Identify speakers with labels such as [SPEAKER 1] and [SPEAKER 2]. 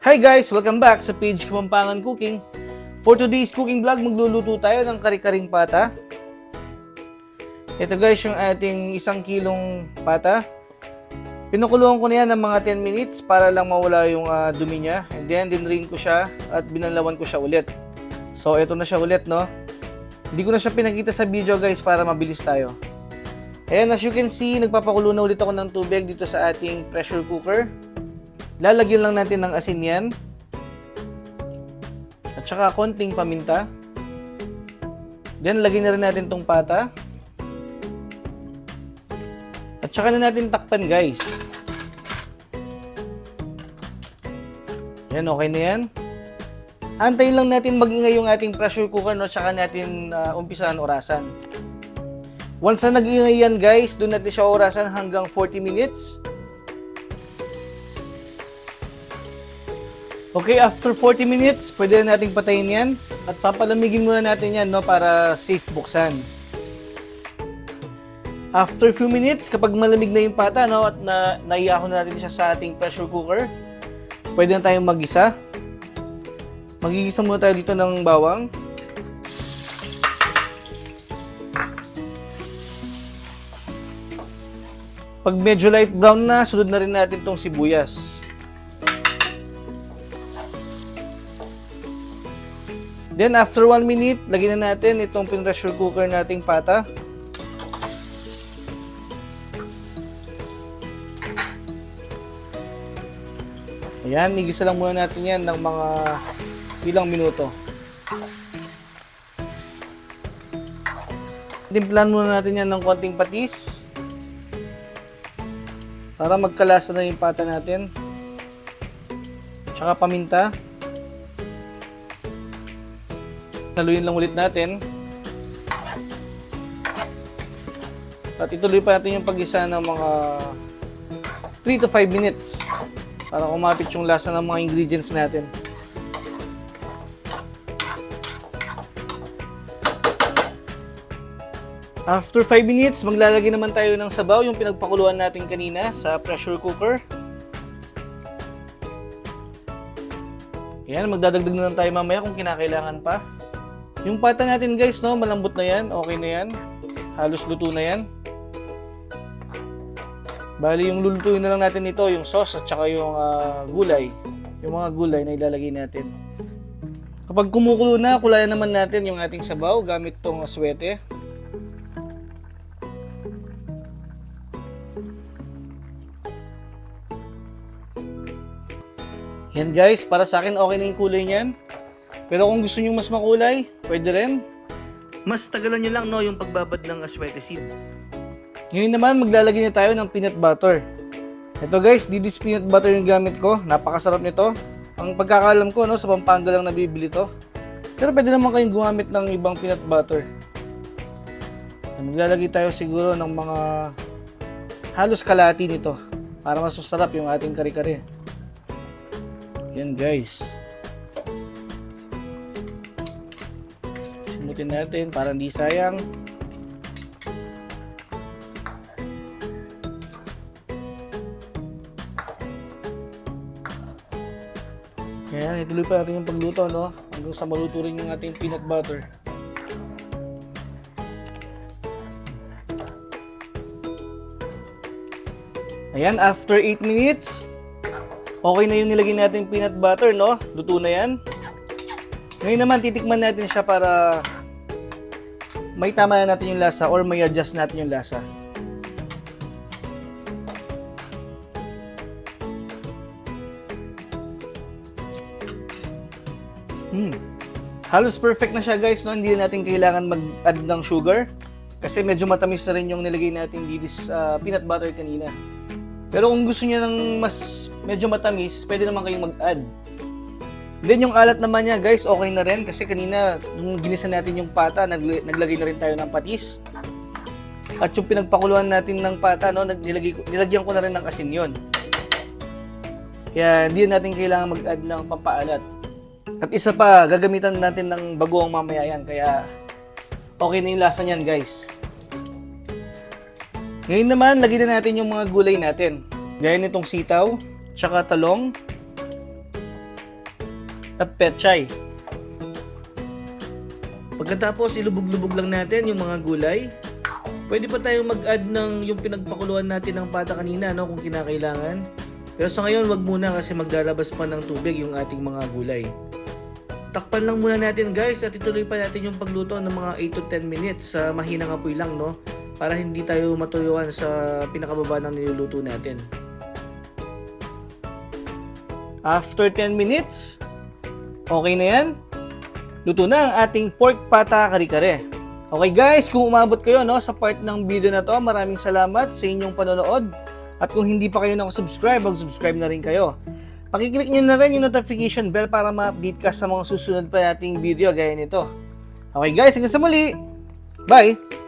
[SPEAKER 1] Hi guys! Welcome back sa page Kapampangan Cooking. For today's cooking vlog, magluluto tayo ng kari-karing pata. Ito guys, yung ating 1 kilong pata. Pinukuluan ko na yan ng mga 10 minutes para lang mawala yung dumi niya. And then, dinrain ko siya at binalawan ko siya ulit. So, ito na siya ulit, no? Hindi ko na siya pinakita sa video guys para mabilis tayo. Ayan, as you can see, nagpapakulo na ulit ako ng tubig dito sa ating pressure cooker. Lalagyan lang natin ng asin yan. At saka konting paminta. Then, lagyan na rin natin tong pata. At saka na natin takpan guys. Yan, okay na yan. Antayin lang natin mag-ingay yung ating pressure cooker, no? Tsaka natin umpisahan orasan. Once na nag-ingay yan guys, doon natin siya orasan hanggang 40 minutes. Okay, after 40 minutes, pwede na nating patayin yan. At papalamigin muna natin yan, no, para safe buksan. After few minutes, kapag malamig na yung pata, no, at naiahon na natin siya sa ating pressure cooker, pwede na tayong mag-isa. Magigisa muna tayo dito ng bawang. Pag medyo light brown na, sunod na rin natin tong sibuyas. Then, after 1 minute, lagyan na natin itong pressure cooker nating pata. Ayan, igisa lang muna natin yan ng mga ilang minuto. Timplahan muna natin yan ng konting patis para magkalasa na yung pata natin. Tsaka paminta. Haluin lang ulit natin. At ituloy pa natin yung pag-isa ng mga 3 to 5 minutes para kumapit yung lasa ng mga ingredients natin. After 5 minutes, maglalagay naman tayo ng sabaw, yung pinagpakuluan natin kanina sa pressure cooker. Yan, magdadagdag na lang tayo mamaya kung kinakailangan pa. Yung pata natin guys, no, malambot na yan, okay na yan. Halos luto na yan. Bali, yung lulutuin na lang natin ito, yung sauce at saka yung gulay. Yung mga gulay na ilalagay natin. Kapag kumukulo na, kulayan naman natin yung ating sabaw gamit tong aswete. Yan guys, para sa akin okay na yung kulay niyan. Pero kung gusto niyo mas makulay, pwede rin. Mas tagalan nyo lang, no, yung pagbabad ng aswete seed. Ngayon naman, maglalagay na tayo ng peanut butter. Ito guys, Didis peanut butter yung gamit ko. Napakasarap nito. Ang pagkakalam ko, no, sa Pampanga lang nabibili to. Pero pwede naman kayong gumamit ng ibang peanut butter. Maglalagay tayo siguro ng mga halos kalahati nito para mas masarap yung ating kare-kare. Yan guys. Simutin natin para hindi sayang. Ayan, ituloy pa natin yung pagluto, no? Hanggang sa maluto rin yung ating peanut butter. Ayan, after 8 minutes, okay na yung nilagay natin peanut butter, no? Luto na yan. Ngayon naman, titikman natin siya para may tama na natin yung lasa or may adjust natin yung lasa. Halos perfect na siya guys, no? Hindi na natin kailangan mag-add ng sugar kasi medyo matamis na rin yung nilagay natin dito sa peanut butter kanina. Pero kung gusto niya ng mas medyo matamis, pwede naman kayong mag-add. Then yung alat naman niya guys, okay na rin kasi kanina nung ginisa natin yung pata, naglagay na rin tayo ng patis. At yung pinagpakuluan natin ng pata, no, nilagyan ko na rin ng asin yon. Kaya hindi natin kailangan mag-add ng pampaalat. At isa pa, gagamitan natin ng bagoong mamaya yan, kaya okay na yung lasa niyan guys. Ngayon naman, lagyan na natin yung mga gulay natin. Gaya nitong sitaw, tsaka talong, at pechay. Pagkatapos, ilubog-lubog lang natin yung mga gulay. Pwede pa tayong mag-add ng yung pinagpakuluan natin ng pata kanina, no, kung kinakailangan. Pero sa ngayon, wag muna kasi maglalabas pa ng tubig yung ating mga gulay. Takpan lang muna natin guys at ituloy pa natin yung pagluto ng mga 8 to 10 minutes sa mahinang apoy lang, no, para hindi tayo matuyuan sa pinakababa ng niluluto natin. After 10 minutes, okay na yan. Luto na ang ating pork pata kare-kare. Okay guys, kung umabot kayo, no, sa part ng video na to, maraming salamat sa inyong panonood. At kung hindi pa kayo nakasubscribe, mag-subscribe na rin kayo. Pakiclick nyo na rin yung notification bell para ma-update ka sa mga susunod pa nating video gaya nito. Okay guys, hanggang sa muli. Bye!